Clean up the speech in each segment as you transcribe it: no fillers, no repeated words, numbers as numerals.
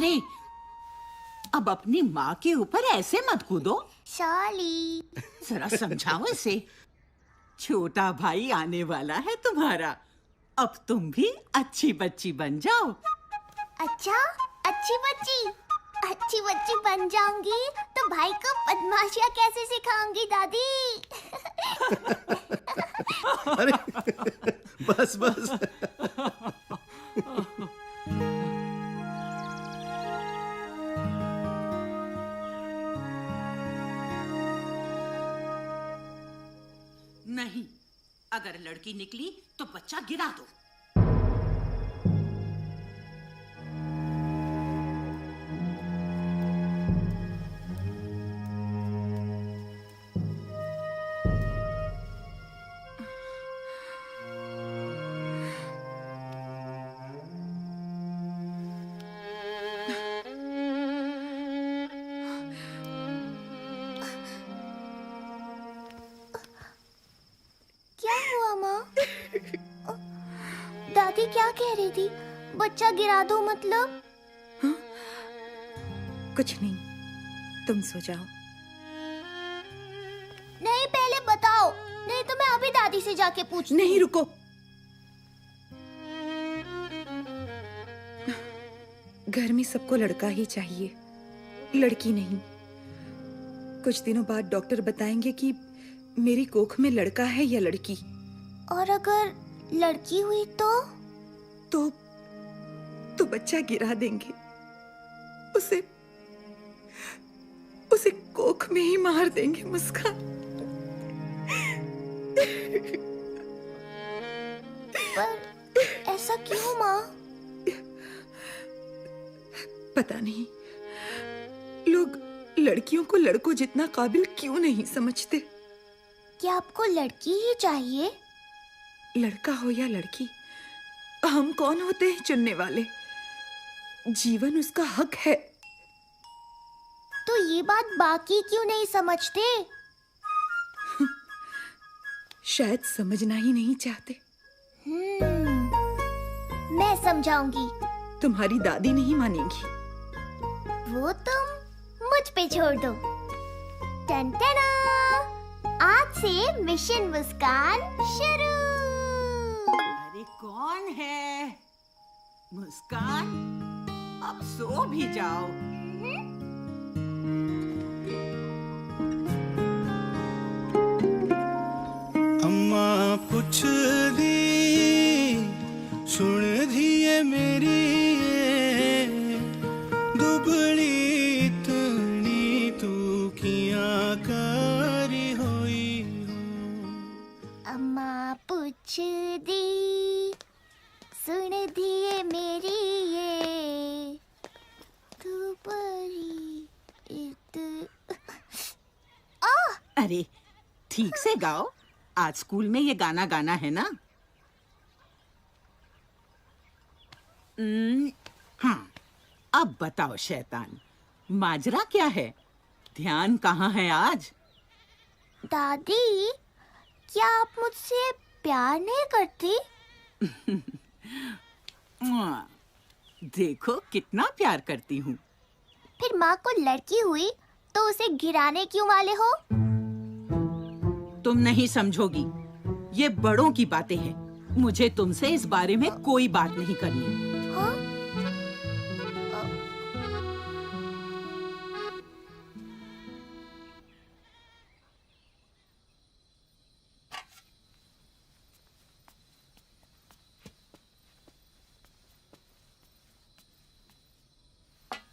अरे अब अपनी माँ के ऊपर ऐसे मत कूदो। सॉरी। जरा समझाओ इसे। छोटा भाई आने वाला है तुम्हारा। अब तुम भी अच्छी बच्ची बन जाओ। अच्छा, अच्छी बच्ची बन जाऊंगी तो भाई को बदमाशियाँ कैसे सिखाऊंगी दादी? अरे बस बस। नहीं, अगर लड़की निकली तो बच्चा गिरा दो। क्या हुआ माँ? दादी क्या कह रही थी? बच्चा गिरा दो मतलब? हाँ? कुछ नहीं, तुम सो जाओ। नहीं, पहले बताओ, नहीं तो मैं अभी दादी से जाके पूछती हूँ। नहीं, रुको। घर में सबको लड़का ही चाहिए, लड़की नहीं। कुछ दिनों बाद डॉक्टर बताएंगे कि मेरी कोख में लड़का है या लड़की। और अगर लड़की हुई तो बच्चा गिरा देंगे। उसे कोख में ही मार देंगे मुस्कान। पर ऐसा क्यों माँ? पता नहीं, लोग लड़कियों को लड़कों जितना काबिल क्यों नहीं समझते। क्या आपको लड़की ही चाहिए? लड़का हो या लड़की, हम कौन होते हैं चुनने वाले? जीवन उसका हक है। तो ये बात बाकी क्यों नहीं समझते? शायद समझना ही नहीं चाहते। मैं समझाऊंगी। तुम्हारी दादी नहीं मानेगी। वो तुम मुझ पे छोड़ दो। टन-टना! आज से मिशन मुस्कान शुरू। अरे कौन है? मुस्कान, अब सो भी जाओ। अम्मा पुछ दी सुन दिए मेरी दुबली इतनी तू किया करी होई हो। अम्मा पूछ दी सुन दिए मेरी ये तू बड़ी अरे ठीक से गाओ, आज स्कूल में ये गाना गाना है ना। हाँ, अब बताओ शैतान, माजरा क्या है? ध्यान कहाँ है आज? दादी, क्या आप मुझसे प्यार नहीं करती? देखो कितना प्यार करती हूँ। फिर माँ को लड़की हुई तो उसे गिराने क्यों वाले हो? तुम नहीं समझोगी, ये बड़ों की बातें हैं। मुझे तुमसे इस बारे में कोई बात नहीं करनी। हाँ?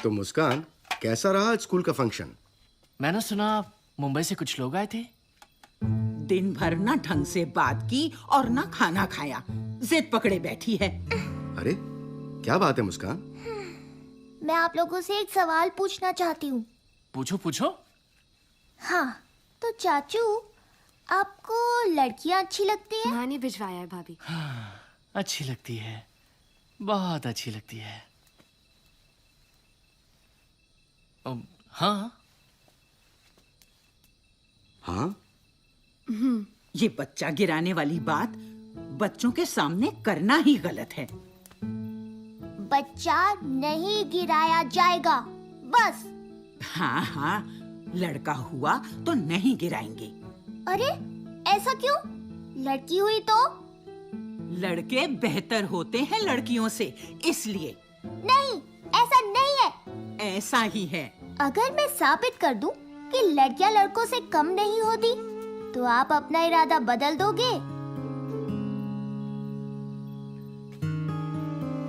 तो मुस्कान, कैसा रहा आज स्कूल का फंक्शन? मैंने सुना मुंबई से कुछ लोग आए थे। दिन भर ना ढंग से बात की और ना खाना खाया, जिद पकड़े बैठी है। अरे क्या बात है मुस्कान? मैं आप लोगों से एक सवाल पूछना चाहती हूँ। पूछो पूछो। हाँ, तो चाचू, आपको लड़कियाँ अच्छी लगती हैं? माँ ने भिजवाया है भाभी। हाँ, अच्छी लगती है, बहुत अच्छी लगती है। हाँ हाँ? ये बच्चा गिराने वाली बात बच्चों के सामने करना ही गलत है। बच्चा नहीं गिराया जाएगा, बस। हाँ हाँ, लड़का हुआ तो नहीं गिराएंगे। अरे ऐसा क्यों? लड़की हुई तो? लड़के बेहतर होते हैं लड़कियों से, इसलिए। नहीं, ऐसा नहीं है। ऐसा ही है। अगर मैं साबित कर दूं कि लड़कियां लड़कों से कम नहीं होती, तो आप अपना इरादा बदल दोगे?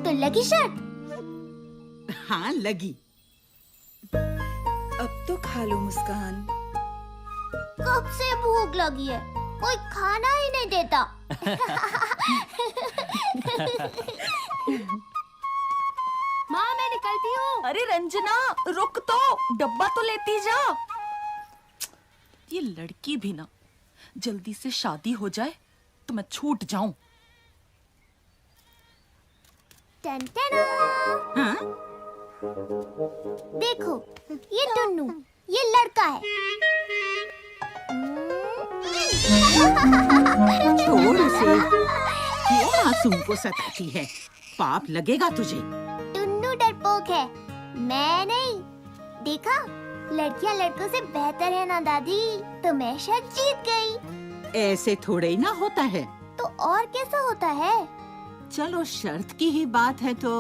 तो लगी शर्त? हाँ लगी। अब तो खा लो मुस्कान। कब से भूख लगी है, कोई खाना ही नहीं देता। माँ मैं निकलती हूँ। अरे रंजना रुक तो, डब्बा तो लेती जा। ये लड़की भी ना, जल्दी से शादी हो जाए तो मैं छूट जाऊं। हाँ? देखो, ये टुन्नू, ये लड़का है। छोड़ उसे, क्यों मासूम को सताती है? पाप लगेगा तुझे। टुन्नू डरपोक है, मैं नहीं। देखा, लड़कियां लड़कों से बेहतर है ना दादी, तो मैं शर्त जीत गई। ऐसे थोड़े ही ना होता है। तो और कैसा होता है? चलो शर्त की ही बात है तो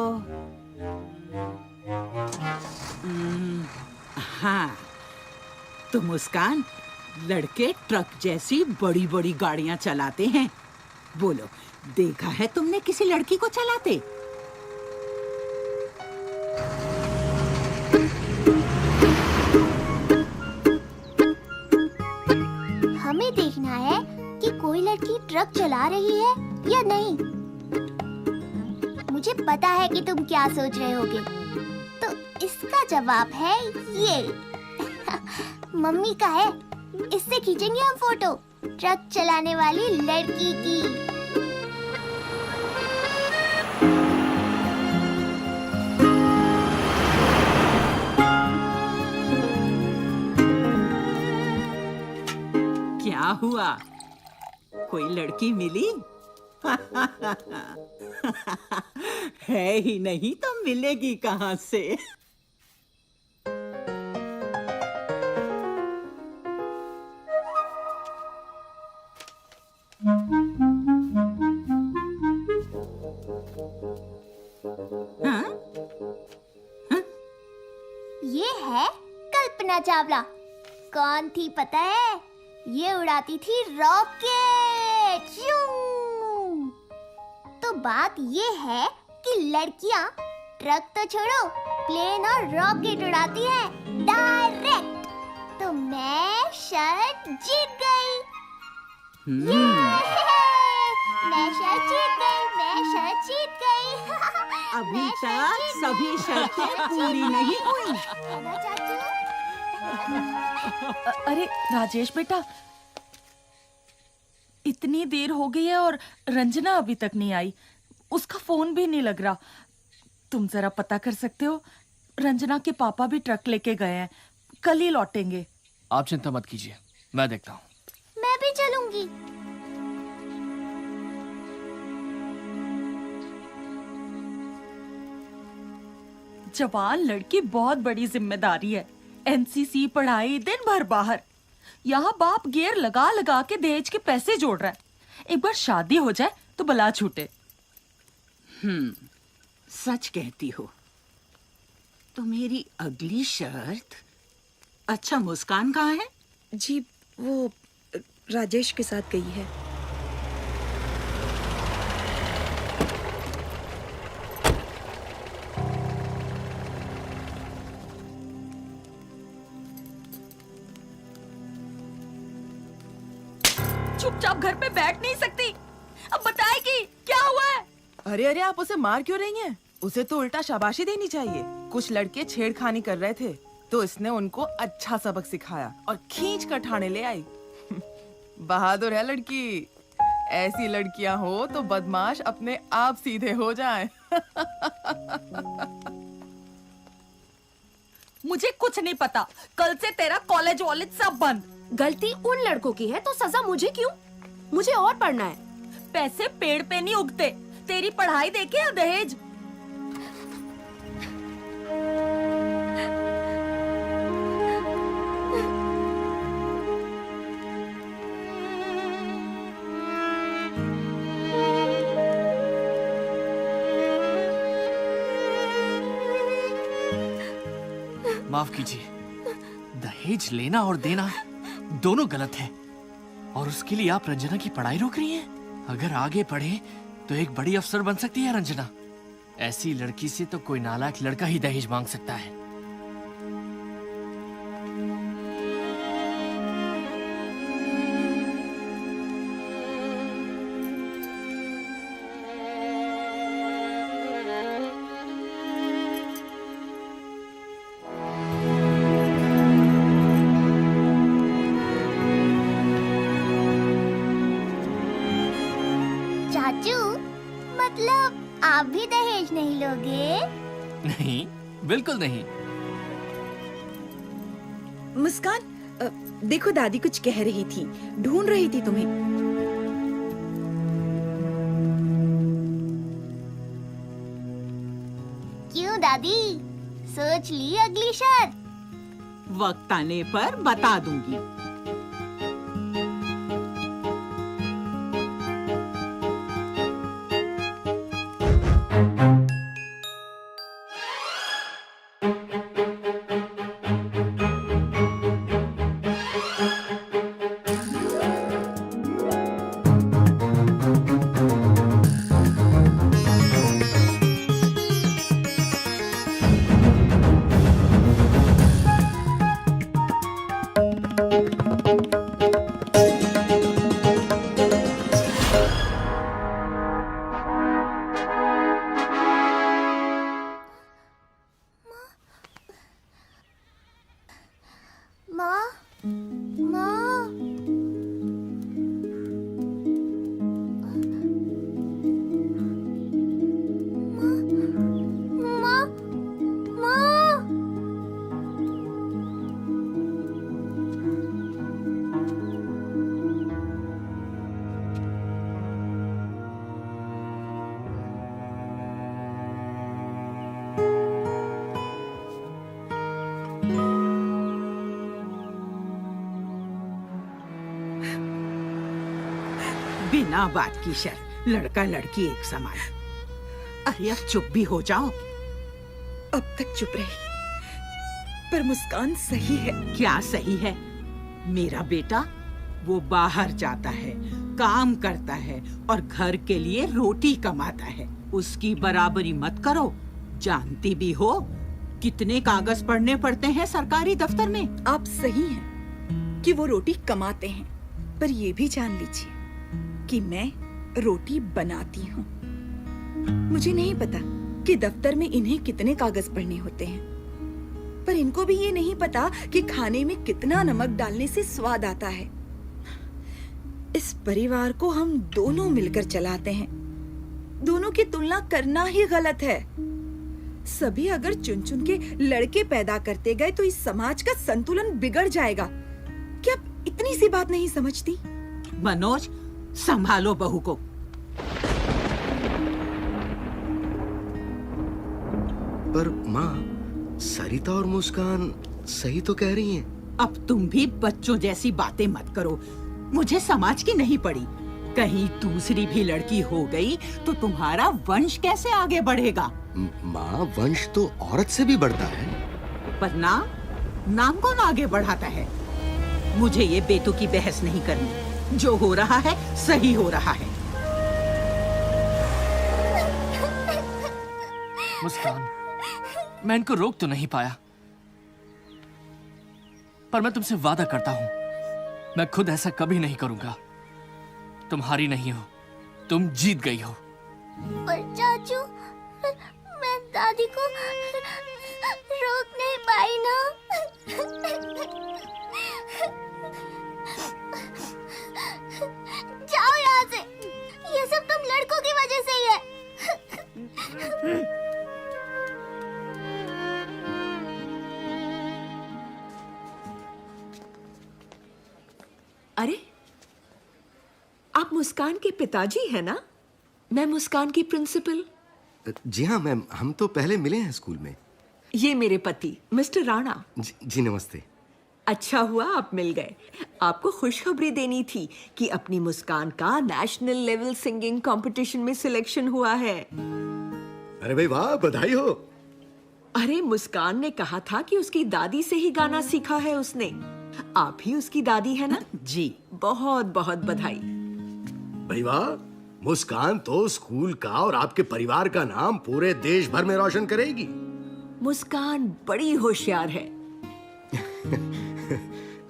हाँ, तो मुस्कान, लड़के ट्रक जैसी बड़ी बड़ी गाड़ियां चलाते हैं। बोलो, देखा है तुमने किसी लड़की को चलाते? हमें देखना है कि कोई लड़की ट्रक चला रही है या नहीं। मुझे पता है कि तुम क्या सोच रहे होगे, तो इसका जवाब है ये। मम्मी का है, इससे खींचेंगे हम फोटो, ट्रक चलाने वाली लड़की की। क्या हुआ, कोई लड़की मिली? है ही नहीं तो मिलेगी कहाँ से? हाँ? हाँ? ये है कल्पना चावला। कौन थी पता है? ये उड़ाती थी रॉकेट। श्यूं! तो बात ये है कि लड़कियां ट्रक तो छोड़ो, प्लेन और रॉकेट उड़ाती हैं डायरेक्ट। तो मैं शर्त जीत गई। मैं शर्त जीत गई, मैं शर्त जीत गई। अभी मैं शर्त तक जीत सभी गई। शर्तें पूरी नहीं हुई। है ना चाचू? अरे राजेश बेटा, इतनी देर हो गई है और रंजना अभी तक नहीं आई। उसका फोन भी नहीं लग रहा। तुम जरा पता कर सकते हो? रंजना के पापा भी ट्रक लेके गए हैं, कल ही लौटेंगे। आप चिंता मत कीजिए, मैं देखता हूँ। मैं भी चलूंगी। जवान लड़की, बहुत बड़ी जिम्मेदारी है। एनसीसी, पढ़ाई, दिन भर बाहर। यहाँ बाप गियर लगा लगा के दहेज के पैसे जोड़ रहा है। एक बार शादी हो जाए तो बला छूटे। सच कहती हो। तो मेरी अगली शर्त। अच्छा, मुस्कान कहाँ है? जी वो राजेश के साथ गई है। चुपचाप घर पे बैठ नहीं सकती? अब बताएगी क्या हुआ है? अरे अरे, आप उसे मार क्यों रही हैं? उसे तो उल्टा शाबाशी देनी चाहिए। कुछ लड़के छेड़खानी कर रहे थे तो इसने उनको अच्छा सबक सिखाया और खींच कर ठाणे ले आई। बहादुर है लड़की। ऐसी लड़कियां हो तो बदमाश अपने आप सीधे हो जाएं। मुझे कुछ नहीं पता। कल से तेरा कॉलेज वॉलेज सब बंद। गलती उन लड़कों की है तो सजा मुझे क्यों? मुझे और पढ़ना है। पैसे पेड़ पे नहीं उगते। तेरी पढ़ाई देखे या दहेज? माफ कीजिए, दहेज लेना और देना दोनों गलत है, और उसके लिए आप रंजना की पढ़ाई रोक रही हैं? अगर आगे पढ़े तो एक बड़ी अफसर बन सकती है रंजना। ऐसी लड़की से तो कोई नालायक लड़का ही दहेज मांग सकता है। चाचू, मतलब आप भी दहेज नहीं लोगे? नहीं, बिल्कुल नहीं। मुस्कान, देखो दादी कुछ कह रही थी, ढूंढ रही थी तुम्हें। क्यों दादी, सोच ली अगली शर्त? वक्त आने पर बता दूंगी। माँ, माँ, माँ, माँ। बिना बात की शर्त, लड़का लड़की एक समान। अरे अब चुप भी हो जाओ। अब तक चुप रही, पर मुस्कान सही है। क्या सही है? मेरा बेटा वो बाहर जाता है, काम करता है और घर के लिए रोटी कमाता है। उसकी बराबरी मत करो। जानती भी हो कितने कागज पढ़ने पड़ते हैं सरकारी दफ्तर में। आप सही हैं कि वो रोटी कमाते हैं, पर ये भी जान लीजिए कि मैं रोटी बनाती हूँ। मुझे नहीं पता कि दफ्तर में इन्हें कितने कागज पढ़ने होते हैं, पर इनको भी ये नहीं पता कि खाने में कितना नमक डालने से स्वाद आता है। इस परिवार को हम दोनों मिलकर चलाते हैं। दोनों की तुलना करना ही गलत है। सभी अगर चुन चुन के लड़के पैदा करते गए तो इस समाज का संतुलन बिगड़ जाएगा। क्या आप इतनी सी बात नहीं समझती? मनोज, संभालो बहू को। पर माँ, सरिता और मुस्कान सही तो कह रही हैं। अब तुम भी बच्चों जैसी बातें मत करो। मुझे समाज की नहीं पड़ी। कहीं दूसरी भी लड़की हो गई तो तुम्हारा वंश कैसे आगे बढ़ेगा? माँ, वंश तो औरत से भी बढ़ता है। पर नाम कौन आगे बढ़ाता है? मुझे ये बेतुकी बहस नहीं करनी। जो हो रहा है सही हो रहा है। मुस्कान, मैं इनको रोक तो नहीं पाया, पर मैं तुमसे वादा करता हूं, मैं खुद ऐसा कभी नहीं करूंगा। तुम हारी नहीं हो, तुम जीत गई हो। पर चाचू, मैं दादी को रोक नहीं पाई ना। जाओ यहाँ से। ये सब तुम लड़कों की वजह से ही है। अरे, आप मुस्कान के पिताजी हैं ना? मैं मुस्कान की प्रिंसिपल। जी हाँ मैम, हम तो पहले मिले हैं स्कूल में। ये मेरे पति मिस्टर राणा। जी नमस्ते। अच्छा हुआ आप मिल गए। आपको खुशखबरी देनी थी कि अपनी मुस्कान का नेशनल लेवल सिंगिंग कंपटीशन में सिलेक्शन हुआ है। अरे भाई वाह, बधाई हो। अरे मुस्कान ने कहा था कि उसकी दादी से ही गाना सीखा है उसने। आप ही उसकी दादी है ना? जी। बहुत बहुत बधाई। भाई वाह, मुस्कान तो स्कूल का और आपके परिवार का नाम पूरे देश भर में रोशन करेगी। मुस्कान बड़ी होशियार है।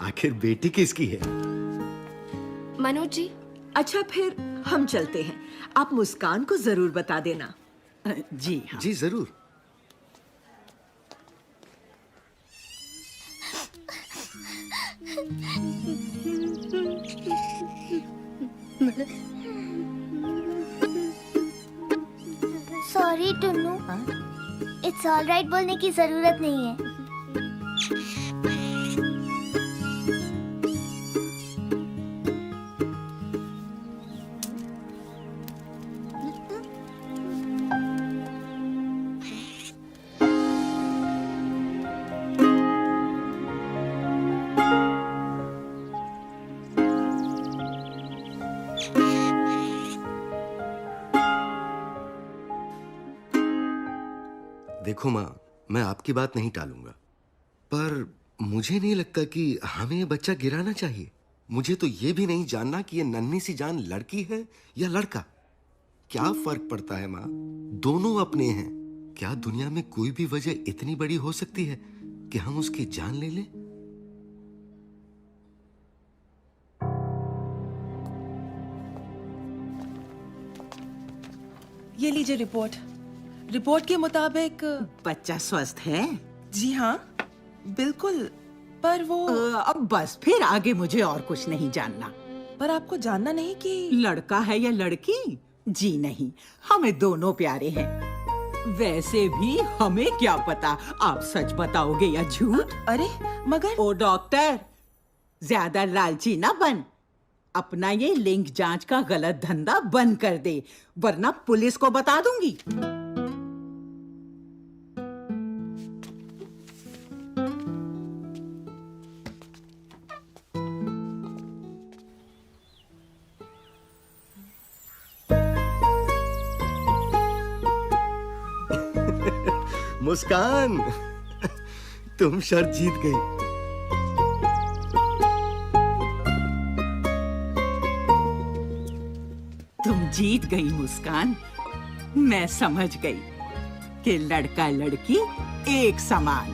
आखिर बेटी किसकी है? मनोज जी, अच्छा फिर हम चलते हैं। आप मुस्कान को जरूर बता देना। जी हाँ। जी जरूर। Sorry Tunnu, it's all right बोलने की जरूरत नहीं है। देखो माँ, मैं आपकी बात नहीं टालूंगा, पर मुझे नहीं लगता कि हमें ये बच्चा गिराना चाहिए। मुझे तो ये भी नहीं जानना कि ये नन्ही सी जान लड़की है या लड़का। क्या फर्क पड़ता है माँ, दोनों अपने हैं। क्या दुनिया में कोई भी वजह इतनी बड़ी हो सकती है कि हम उसकी जान ले लें? ये लीजिए रिपोर्ट। रिपोर्ट के मुताबिक बच्चा स्वस्थ है? जी हाँ, बिल्कुल। पर वो अब बस फिर आगे मुझे और कुछ नहीं जानना। पर आपको जानना नहीं कि लड़का है या लड़की? जी नहीं, हमें दोनों प्यारे हैं। वैसे भी हमें क्या पता आप सच बताओगे या झूठ। अरे मगर ओ डॉक्टर, ज्यादा लालची ना बन। अपना ये लिंग जांच का गलत धंधा बंद कर दे, वरना पुलिस को बता दूंगी। मुस्कान, तुम शर्त जीत गई। तुम जीत गई मुस्कान। मैं समझ गई कि लड़का लड़की एक समान।